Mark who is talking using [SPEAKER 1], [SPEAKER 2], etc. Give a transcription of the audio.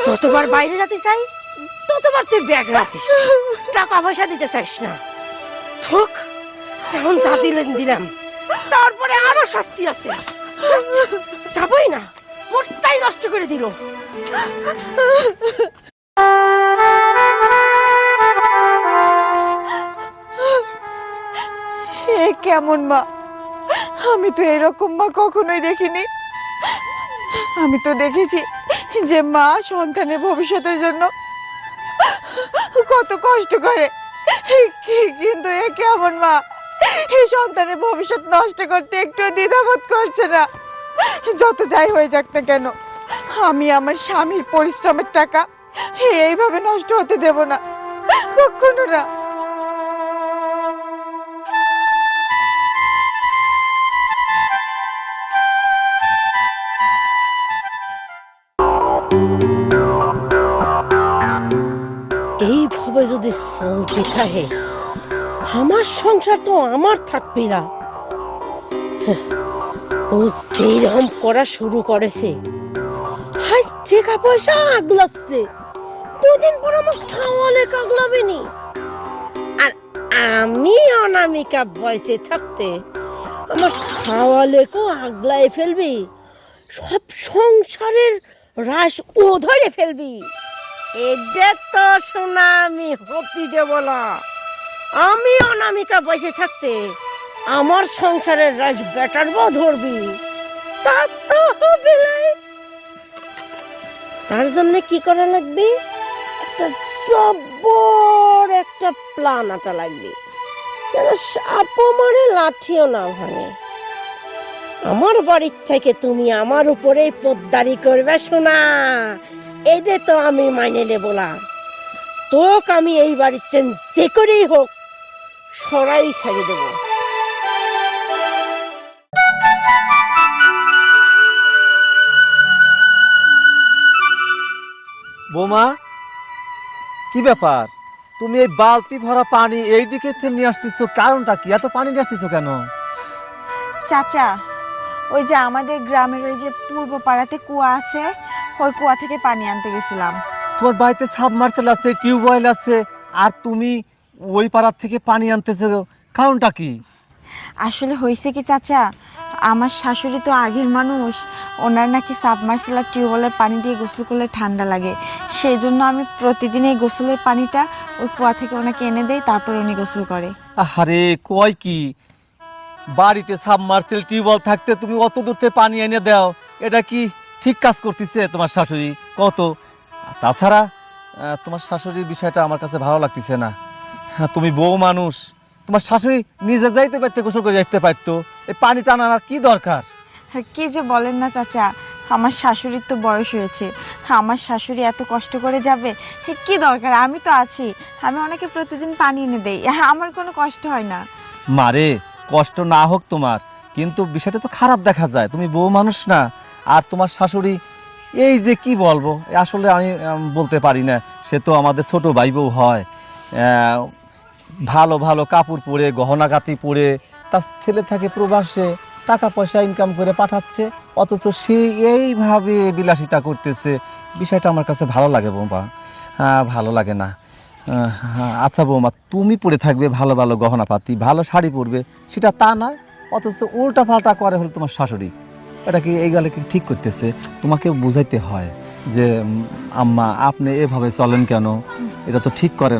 [SPEAKER 1] যতবার বাইরে যেতে চাই ততবার তুই ব্যাগ রাখিস, টাকা পয়সা দিতে চাইস না। থুক, এখন যা দিলেন দিলাম, তারপরে আরো শাস্তি আছে। যাবই না, মোটটাই নষ্ট করে দিল।
[SPEAKER 2] এ কেমন মা? আমি তো এরকম মা কখনোই দেখিনি। আমি তো দেখেছি যে মা সন্তানের ভবিষ্যতের জন্য কত কষ্ট করে, কিন্তু এ কেমন মা? এই সন্তানের ভবিষ্যৎ নষ্ট করতে একটু দ্বিধাবোধ করছে না। যত যাই হয়ে যাক না কেন, আমি আমার স্বামীর পরিশ্রমের টাকা এইভাবে নষ্ট হতে দেব না, কখনো না।
[SPEAKER 1] এইভাবে যদি চলতে থাকে, আমার সংসার তো আমার থাকবে না। ও যেরকম করা শুরু করেছে, হাই টাকা পয়সা আগলাচ্ছে, দুদিন পর আমার সাওয়ালে আগলাবে নি। আর আমি অনামিকা বয়সে থাকতে আমার সাওয়ালেকেও আগলায় ফেলবি, সব সংসারের রাশ ও ধরে ফেলবি। এটা তো শোনা আমি হতে দেব না। আমি অনামিকা বসে থাকতে আমার সংসারের রাজ বেটার বউ ধরবি, তা তো হবে না। তার জন্য কি করা লাগবে? একটা জব্বর একটা প্ল্যান আটা লাগবে, যেন সাপও মারে লাঠিও না ভাঙে। আমার বাড়ির থেকে তুমি আমার উপরে পোদ্দারি করবে শোনা, এটা তো আমি মাইনে নেব না। তোকে আমি এই বাড়িতে যে করেই হোক সরাই ছেড়ে দেব।
[SPEAKER 3] বোমা, কি ব্যাপার? তুমি এই বালতি ভরা পানি এই দিকে নিয়ে আসতেছো, কারণটা কি? এত পানি নিয়ে আসতেছো কেন?
[SPEAKER 2] চাচা, ওই যে আমাদের গ্রামের ওই যে পূর্ব পাড়াতে কুয়া আছে, ওই কুয়া থেকে পানি আনতে গেছিলাম।
[SPEAKER 3] তোমার বাড়িতে সাবমার্সেল আছে, টিউবওয়েল আছে, আর তুমি ওই পাড়ার থেকে পানি আনতেছো, কারণটা কি?
[SPEAKER 2] আসলে হয়েছে কি চাচা, আমার শাশুড়ি তো আগের মানুষ, ওনার নাকি সাবমার্সেল আর টিউবওয়েলের পানি দিয়ে গোসল করলে ঠান্ডা লাগে। সেই জন্য আমি প্রতিদিন এই গোসলের পানিটা ওই কুয়া থেকে ওনাকে এনে দেই, তারপর উনি গোসল করে।
[SPEAKER 3] আরে কয় কি, বাড়িতে সাবমার্সেল টিউবওয়েল থাকতে তুমি অত দূর থেকে পানি এনে দাও, এটা কি ঠিক কাজ করতেছে তোমার শাশুড়ি? কত তাছাড়া তোমার শাশুড়ির বিষয়টা আমার কাছে ভালো লাগতেছে না। তুমি বউ মানুষ, তোমার শাশুড়ি নিজে যাইতে পারতে, গোসল করে আসতে পারতো, এই পানি টানার কি দরকার?
[SPEAKER 2] কি যে বলেন না চাচা, আমার শাশুড়ির তো বয়স হয়েছে, আমার শাশুড়ি এত কষ্ট করে যাবে, কি দরকার? আমি তো আছি, আমি ওনাকে প্রতিদিন পানি এনে দেই, আমার কোনো কষ্ট হয় না।
[SPEAKER 3] মারে, কষ্ট না হোক তোমার, কিন্তু বিষয়টা তো খারাপ দেখা যায়। তুমি বউ মানুষ না? আর তোমার শাশুড়ি এই যে কি বলবো, আসলে আমি বলতে পারি না। সে তো আমাদের ছোট ভাই বউ হয়, ভালো ভালো কাপড় পরে, গহনাগাতি পরে, তার ছেলে থাকে প্রবাসে, টাকা পয়সা ইনকাম করে পাঠাচ্ছে, অথচ সে এইভাবে বিলাসিতা করতেছে। বিষয়টা আমার কাছে ভালো লাগে বৌমা, ভালো লাগে না। আচ্ছা বৌমা, তুমি পরে থাকবে ভালো ভালো গহনাপাতি, ভালো শাড়ি পরবে, সেটা তা নয়, অথচ উল্টা পাল্টা করে হলো তোমার শাশুড়ি। এটা কি এই গেলে কি ঠিক করতেছে? তোমাকে বুঝাইতে হয় যে আম্মা আপনি এভাবে চলেন কেন, এটা তো ঠিক করেন।